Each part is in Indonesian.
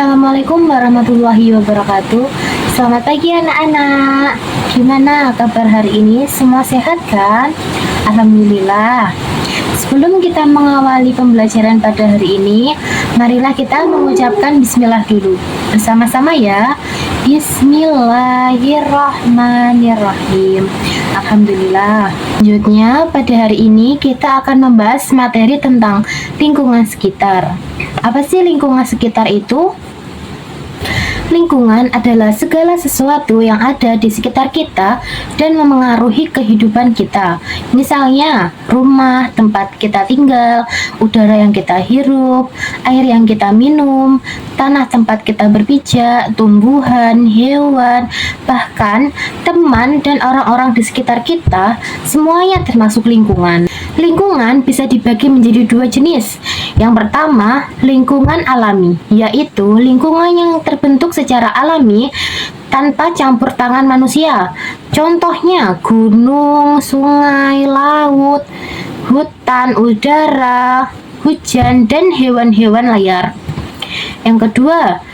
Assalamualaikum warahmatullahi wabarakatuh. Selamat pagi anak-anak. Gimana kabar hari ini? Semua sehat kan? Alhamdulillah. Sebelum kita mengawali pembelajaran pada hari ini, marilah kita mengucapkan bismillah dulu. Bersama-sama ya. Bismillahirrahmanirrahim. Alhamdulillah. Selanjutnya pada hari ini kita akan membahas materi tentang lingkungan sekitar. Apa sih lingkungan sekitar itu? Lingkungan adalah segala sesuatu yang ada di sekitar kita dan memengaruhi kehidupan kita. Misalnya, rumah, tempat kita tinggal, udara yang kita hirup, air yang kita minum, tanah tempat kita berpijak, tumbuhan, hewan, bahkan teman dan orang-orang di sekitar kita, semuanya termasuk lingkungan. Lingkungan bisa dibagi menjadi dua jenis. Yang pertama, lingkungan alami, yaitu lingkungan yang terbentuk secara alami tanpa campur tangan manusia. Contohnya gunung, sungai, laut, hutan, udara, hujan, dan hewan-hewan liar. Yang kedua,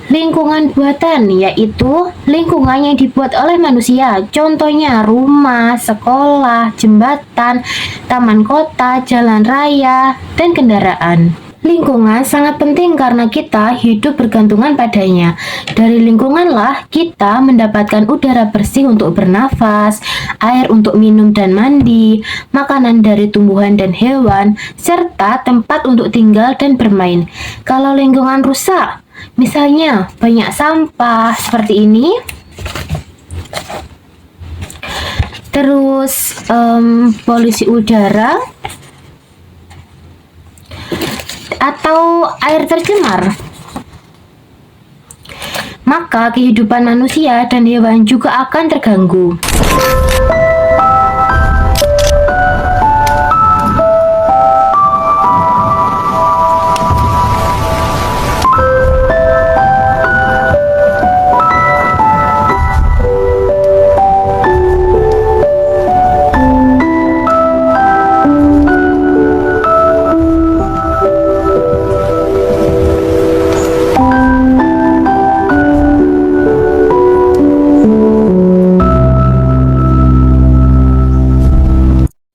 lingkungan buatan, yaitu lingkungan yang dibuat oleh manusia. Contohnya rumah, sekolah, jembatan, taman kota, jalan raya, dan kendaraan. Lingkungan sangat penting karena kita hidup bergantungan padanya. Dari lingkunganlah kita mendapatkan udara bersih untuk bernafas, air untuk minum dan mandi, makanan dari tumbuhan dan hewan, serta tempat untuk tinggal dan bermain. Kalau lingkungan rusak, misalnya banyak sampah seperti ini, terus polusi udara, atau air tercemar, maka kehidupan manusia dan hewan juga akan terganggu.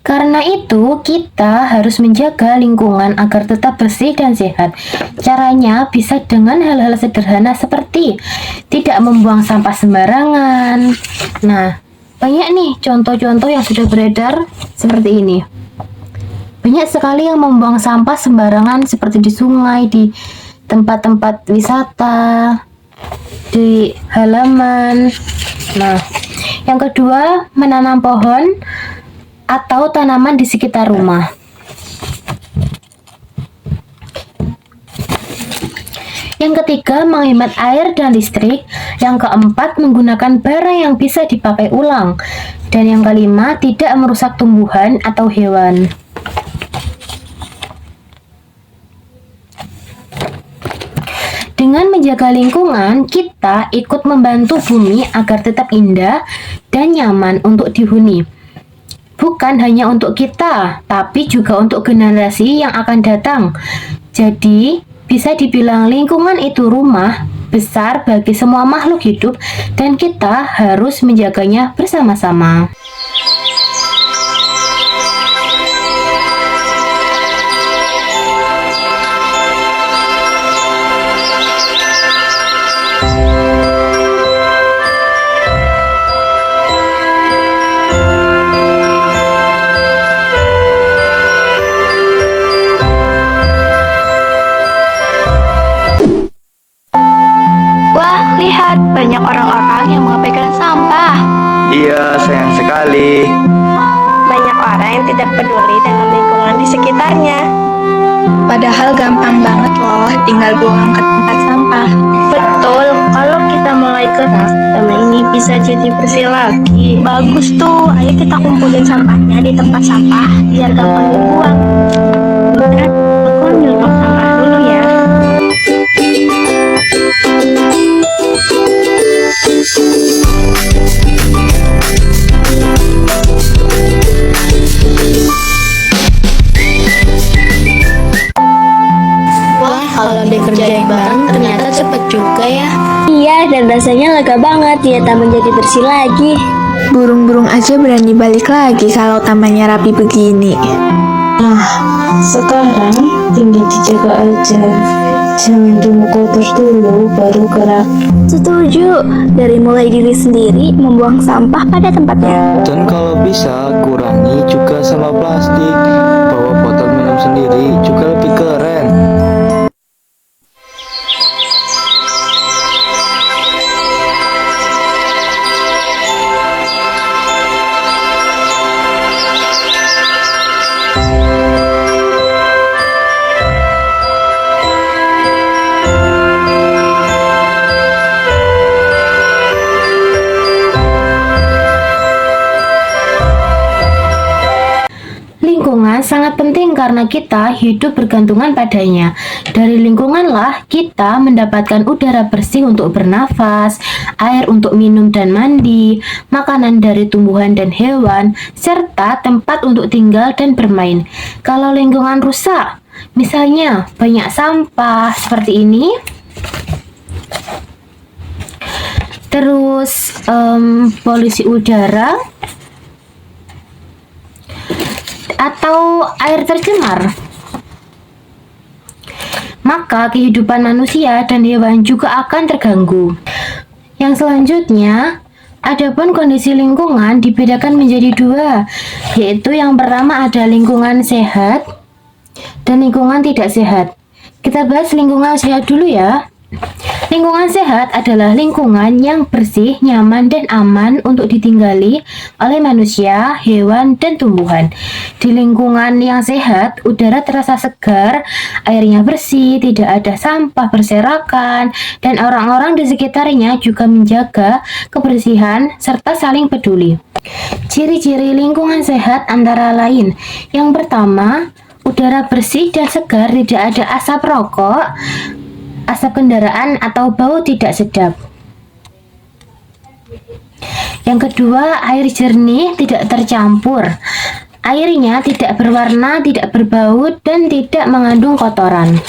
Karena itu, kita harus menjaga lingkungan agar tetap bersih dan sehat. Caranya bisa dengan hal-hal sederhana seperti tidak membuang sampah sembarangan. Nah, banyak nih contoh-contoh yang sudah beredar seperti ini. Banyak sekali yang membuang sampah sembarangan seperti di sungai, di tempat-tempat wisata, di halaman. Nah, yang kedua, menanam pohon atau tanaman di sekitar rumah. Yang ketiga, menghemat air dan listrik. Yang keempat, menggunakan barang yang bisa dipakai ulang. Dan yang kelima, tidak merusak tumbuhan atau hewan. Dengan menjaga lingkungan, kita ikut membantu bumi agar tetap indah dan nyaman untuk dihuni. Bukan hanya untuk kita, tapi juga untuk generasi yang akan datang. Jadi, bisa dibilang lingkungan itu rumah besar bagi semua makhluk hidup dan kita harus menjaganya bersama-sama. Lihat, banyak orang-orang yang mengabaikan sampah. Iya, sayang sekali. Banyak orang yang tidak peduli dengan lingkungan di sekitarnya. Padahal gampang banget loh tinggal buang ke tempat sampah. Betul, kalau kita mulai keras, tanah ini bisa jadi bersih lagi. Bagus tuh, ayo kita kumpulin sampahnya di tempat sampah, biar gampang dibuang. Bentar, aku ambil tong sampah dulu ya. Wah, kalau dikerjain bareng ternyata cepet juga. Iya, dan rasanya lega banget dia taman jadi bersih lagi. Burung-burung aja berani balik lagi kalau tamannya rapi begini. Sekarang tinggal dijaga aja. Jangan dulu kotor dulu baru gerak. Setuju, dari mulai diri sendiri membuang sampah pada tempatnya. Dan kalau bisa kurangi juga sampah plastik. Bawa botol minum sendiri juga lebih keren. Lingkungan sangat penting karena kita hidup bergantungan padanya. Dari lingkunganlah kita mendapatkan udara bersih untuk bernafas, air untuk minum dan mandi, makanan dari tumbuhan dan hewan, serta tempat untuk tinggal dan bermain. Kalau lingkungan rusak, misalnya banyak sampah seperti ini, terus polusi udara, atau air tercemar, maka kehidupan manusia dan hewan juga akan terganggu. Yang selanjutnya, adapun kondisi lingkungan dibedakan menjadi dua, yaitu yang pertama ada lingkungan sehat dan lingkungan tidak sehat. Kita bahas lingkungan sehat dulu ya. Lingkungan sehat adalah lingkungan yang bersih, nyaman, dan aman untuk ditinggali oleh manusia, hewan, dan tumbuhan. Di lingkungan yang sehat, udara terasa segar, airnya bersih, tidak ada sampah berserakan, dan orang-orang di sekitarnya juga menjaga kebersihan serta saling peduli. Ciri-ciri lingkungan sehat antara lain: yang pertama, udara bersih dan segar, tidak ada asap rokok, asap kendaraan, atau bau tidak sedap. Yang kedua, air jernih, tidak tercampur. Airnya tidak berwarna, tidak berbau, dan tidak mengandung kotoran.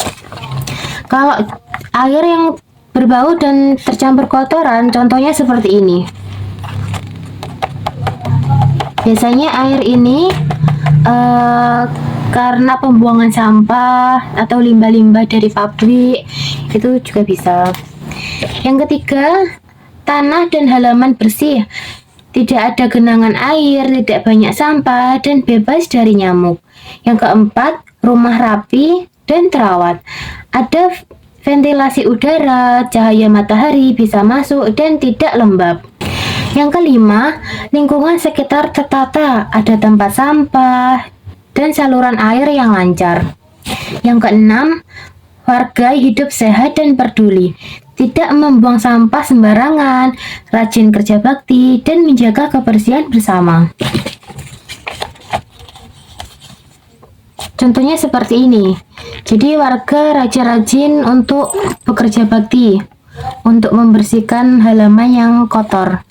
Kalau air yang berbau dan tercampur kotoran, contohnya seperti ini. Biasanya air ini karena pembuangan sampah atau limbah-limbah dari pabrik, itu juga bisa. Yang ketiga, tanah dan halaman bersih, tidak ada genangan air, tidak banyak sampah, dan bebas dari nyamuk. Yang keempat, rumah rapi dan terawat, ada ventilasi udara, cahaya matahari bisa masuk dan tidak lembab. Yang kelima, lingkungan sekitar tertata, ada tempat sampah dan saluran air yang lancar. Yang keenam, warga hidup sehat dan peduli, tidak membuang sampah sembarangan, rajin kerja bakti, dan menjaga kebersihan bersama. Contohnya seperti ini. Jadi warga rajin-rajin untuk bekerja bakti, untuk membersihkan halaman yang kotor.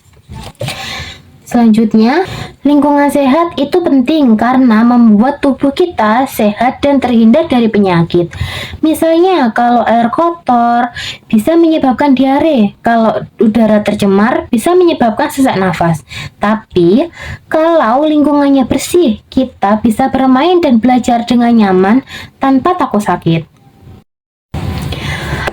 Selanjutnya, lingkungan sehat itu penting karena membuat tubuh kita sehat dan terhindar dari penyakit. Misalnya, kalau air kotor bisa menyebabkan diare, kalau udara tercemar bisa menyebabkan sesak nafas. Tapi, kalau lingkungannya bersih, kita bisa bermain dan belajar dengan nyaman tanpa takut sakit.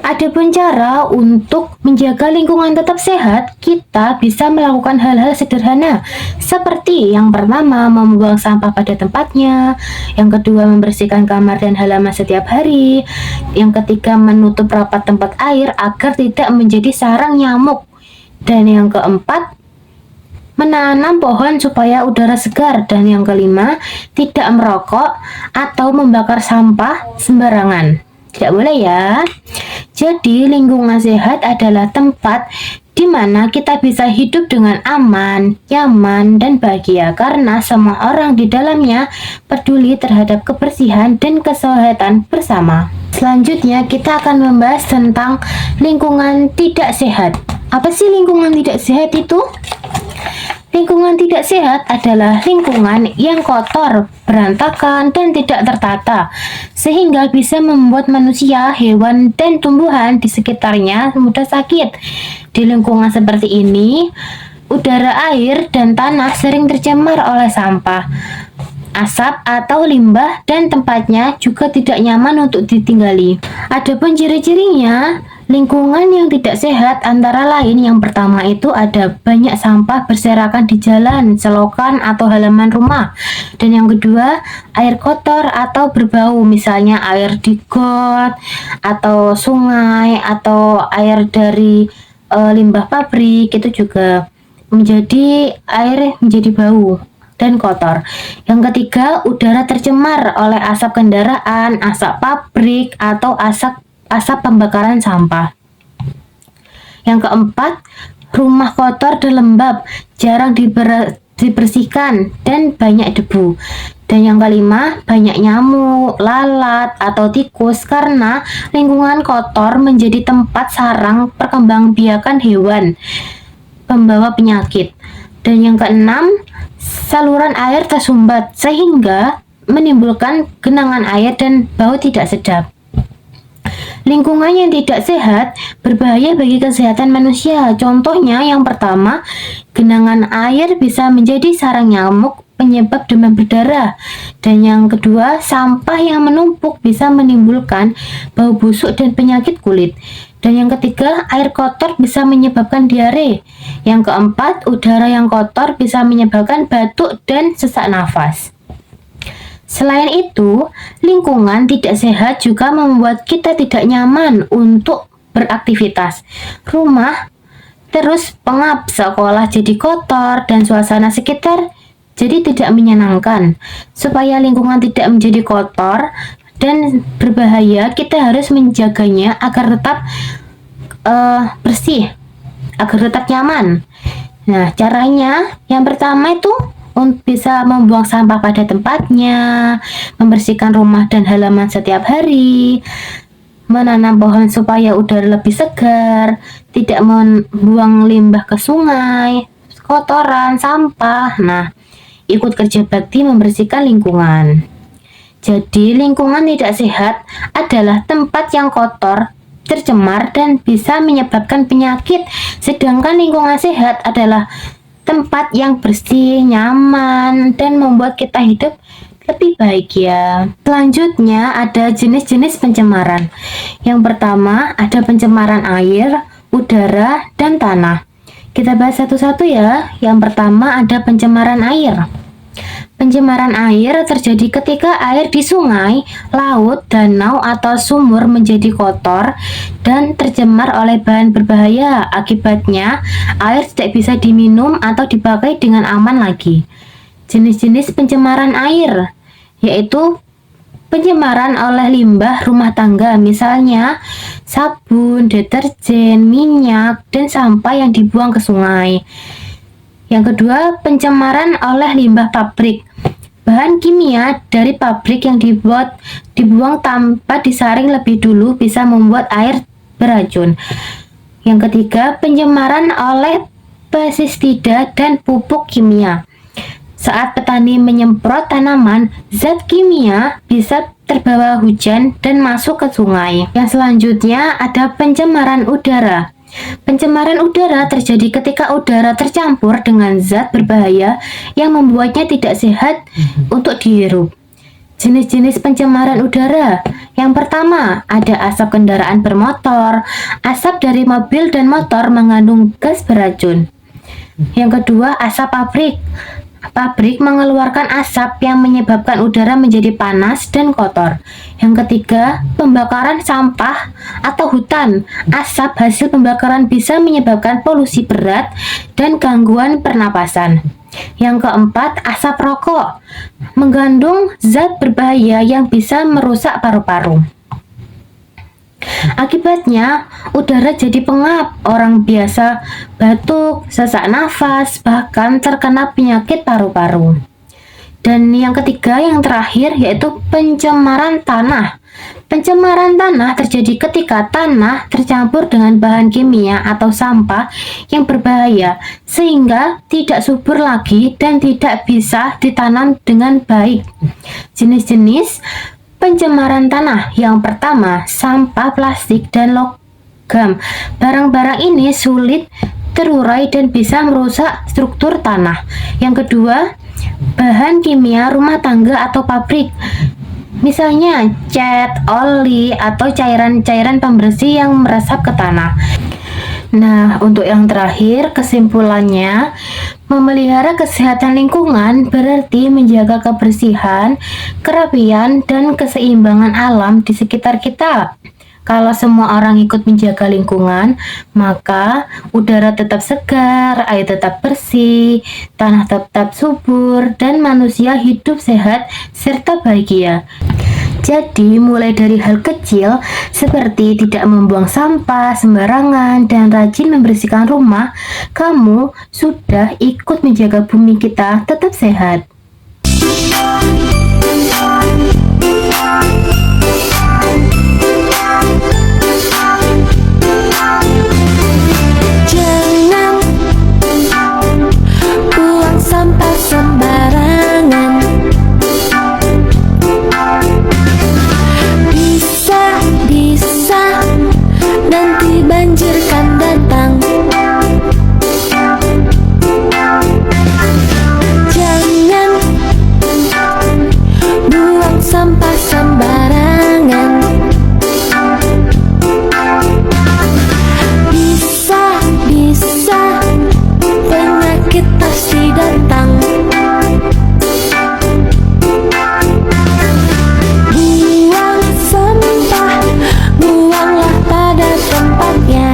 Adapun cara untuk menjaga lingkungan tetap sehat, kita bisa melakukan hal-hal sederhana seperti yang pertama, membuang sampah pada tempatnya, yang kedua, membersihkan kamar dan halaman setiap hari, yang ketiga, menutup rapat tempat air agar tidak menjadi sarang nyamuk, dan yang keempat, menanam pohon supaya udara segar, dan yang kelima, tidak merokok atau membakar sampah sembarangan. Tidak boleh ya. Jadi lingkungan sehat adalah tempat di mana kita bisa hidup dengan aman, nyaman, dan bahagia karena semua orang di dalamnya peduli terhadap kebersihan dan kesehatan bersama. Selanjutnya kita akan membahas tentang lingkungan tidak sehat. Apa sih lingkungan tidak sehat itu? Lingkungan tidak sehat adalah lingkungan yang kotor, berantakan, dan tidak tertata, sehingga bisa membuat manusia, hewan, dan tumbuhan di sekitarnya mudah sakit. Di lingkungan seperti ini, udara, air, dan tanah sering tercemar oleh sampah, asap atau limbah, dan tempatnya juga tidak nyaman untuk ditinggali. Adapun ciri-cirinya, lingkungan yang tidak sehat antara lain yang pertama itu ada banyak sampah berserakan di jalan, selokan, atau halaman rumah. Dan yang kedua, air kotor atau berbau, misalnya air di got, atau sungai, atau air dari limbah pabrik, itu juga air menjadi bau dan kotor. Yang ketiga, udara tercemar oleh asap kendaraan, asap pabrik, atau asap pembakaran sampah. Yang keempat, rumah kotor dan lembab, jarang dibersihkan, dan banyak debu. Dan yang kelima, banyak nyamuk, lalat, atau tikus karena lingkungan kotor menjadi tempat sarang perkembangbiakan hewan pembawa penyakit. Dan yang keenam, saluran air tersumbat sehingga menimbulkan genangan air dan bau tidak sedap. Lingkungan yang tidak sehat berbahaya bagi kesehatan manusia. Contohnya yang pertama, genangan air bisa menjadi sarang nyamuk penyebab demam berdarah. Dan yang kedua, sampah yang menumpuk bisa menimbulkan bau busuk dan penyakit kulit. Dan yang ketiga, air kotor bisa menyebabkan diare. Yang keempat, udara yang kotor bisa menyebabkan batuk dan sesak nafas. Selain itu, lingkungan tidak sehat juga membuat kita tidak nyaman untuk beraktivitas. Rumah terus pengap, sekolah jadi kotor, dan suasana sekitar jadi tidak menyenangkan. Supaya lingkungan tidak menjadi kotor dan berbahaya, kita harus menjaganya agar tetap bersih, agar tetap nyaman. Nah, caranya yang pertama itu bisa membuang sampah pada tempatnya, membersihkan rumah dan halaman setiap hari, menanam pohon supaya udara lebih segar, tidak membuang limbah ke sungai, kotoran, sampah. Nah, ikut kerja bakti membersihkan lingkungan. Jadi, lingkungan tidak sehat adalah tempat yang kotor, tercemar, dan bisa menyebabkan penyakit. Sedangkan lingkungan sehat adalah tempat yang bersih, nyaman, dan membuat kita hidup lebih baik ya. Selanjutnya ada jenis-jenis pencemaran. Yang pertama ada pencemaran air, udara, dan tanah. Kita bahas satu-satu ya. Yang pertama ada pencemaran air. Pencemaran air terjadi ketika air di sungai, laut, danau, atau sumur menjadi kotor dan tercemar oleh bahan berbahaya. Akibatnya, air tidak bisa diminum atau dipakai dengan aman lagi. Jenis-jenis pencemaran air yaitu pencemaran oleh limbah rumah tangga, misalnya sabun, deterjen, minyak, dan sampah yang dibuang ke sungai. Yang kedua, pencemaran oleh limbah pabrik. Bahan kimia dari pabrik yang dibuang tanpa disaring lebih dulu bisa membuat air beracun. Yang ketiga, pencemaran oleh pestisida dan pupuk kimia. Saat petani menyemprot tanaman, zat kimia bisa terbawa hujan dan masuk ke sungai. Yang selanjutnya ada pencemaran udara. Pencemaran udara terjadi ketika udara tercampur dengan zat berbahaya yang membuatnya tidak sehat untuk dihirup. Jenis-jenis pencemaran udara. Yang pertama, ada asap kendaraan bermotor. Asap dari mobil dan motor mengandung gas beracun. Yang kedua, asap pabrik. Pabrik mengeluarkan asap yang menyebabkan udara menjadi panas dan kotor. Yang ketiga, pembakaran sampah atau hutan. Asap hasil pembakaran bisa menyebabkan polusi berat dan gangguan pernapasan. Yang keempat, asap rokok mengandung zat berbahaya yang bisa merusak paru-paru. Akibatnya, udara jadi pengap, orang biasa batuk, sesak nafas, bahkan terkena penyakit paru-paru. Dan yang ketiga, yang terakhir, yaitu pencemaran tanah. Pencemaran tanah terjadi ketika tanah tercampur dengan bahan kimia atau sampah yang berbahaya sehingga tidak subur lagi dan tidak bisa ditanam dengan baik. Jenis-jenis pencemaran tanah yang pertama, sampah plastik dan logam. Barang-barang ini sulit terurai dan bisa merusak struktur tanah. Yang kedua, bahan kimia rumah tangga atau pabrik. Misalnya cat, oli, atau cairan-cairan pembersih yang meresap ke tanah. Nah, untuk yang terakhir, kesimpulannya, memelihara kesehatan lingkungan berarti menjaga kebersihan, kerapian, dan keseimbangan alam di sekitar kita. Kalau semua orang ikut menjaga lingkungan, maka udara tetap segar, air tetap bersih, tanah tetap subur, dan manusia hidup sehat serta bahagia. Jadi, mulai dari hal kecil seperti tidak membuang sampah sembarangan dan rajin membersihkan rumah, kamu sudah ikut menjaga bumi kita tetap sehat. Jangan buang sampah sembarangan. Bisa nanti banjir kan datang. Jangan buang sampah sembarangan. Bisa penyakit pasti datang. Buang sampah, buanglah pada tempatnya.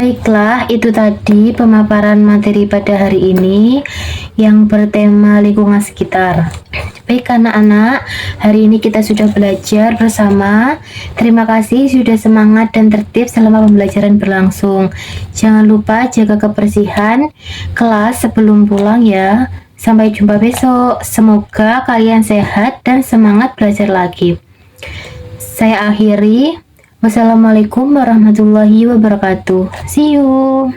Baiklah, itu tadi pemaparan materi pada hari ini yang bertema lingkungan sekitar. Baik anak-anak, hari ini kita sudah belajar bersama. Terima kasih sudah semangat dan tertib selama pembelajaran berlangsung. Jangan lupa jaga kebersihan kelas sebelum pulang ya. Sampai jumpa besok. Semoga kalian sehat dan semangat belajar lagi. Saya akhiri. Wassalamualaikum warahmatullahi wabarakatuh. See you.